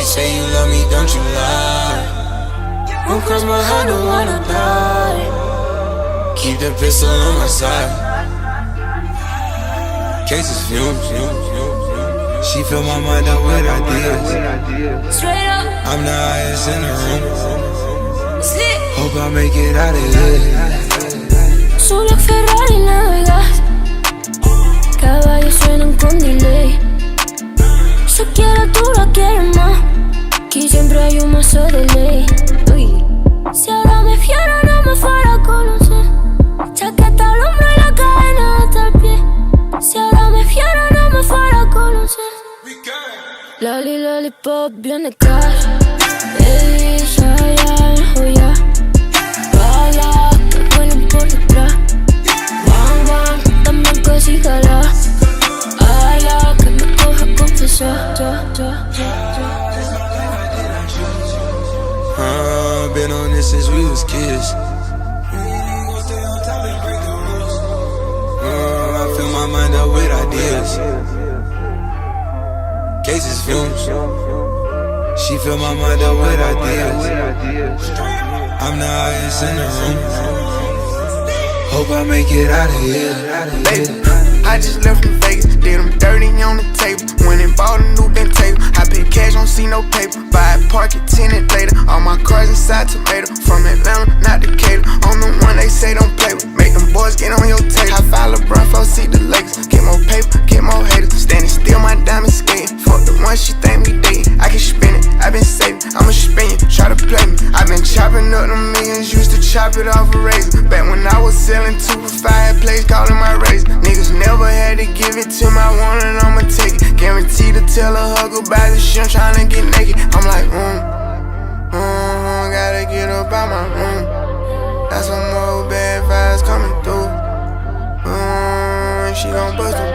say you love me, don't you lie. Don't cross my heart, don't wanna die. Keep the pistol on my side. Cases fumes. She fill my mind up with ideas. Straight up, I'm the highest in the room. slick. Hope I make it out of here. Solo Ferrari navegas, caballos suenan con delay. Se quiere tú la quieres más, aquí siempre hay un mazo de ley. Uy. Si ahora me fiera no me fuera a conocer. Chaqueta al hombro y la cadena hasta el pie. Si ahora me fiera no me fuera a conocer. Loli, lollipop, bien de cash. Baby, soy ya, joya. Bala, que vuelen por detrás. Bam, bam, dame cosígala. Ala, que me coja confesar. Been on this since we was kids. I fill my mind up with ideas. Cases fumes. She fill my mind up with ideas. I'm the highest in the room. Hope I make it out of here. Baby, I just left from Vegas, did them dirty on the table. Went and bought a new bent table. I pay cash, don't see no paper. Buy it, park it, tenant later. All my cars inside tomato. From Atlanta, not Decatur. I'm the one they say don't play with. Make them boys get on your table. I file LeBron, flow, see the Lakers. Get more paper, get more haters. Standing still, my diamond skating. Fuck the one she think we dating. I can spin it, I been saving. I'ma spin you, try to play me. I been chopping up the millions, used to chop it off a razor. Back when I was selling 2 for 5 plays, calling my razor. Niggas never had to give it to my one and I'ma take it. Guaranteed to tell her hug goodbye, this shit I'm tryna get naked. I'm like, gotta get up out my room. Got some more bad vibes coming through. She gon' bust the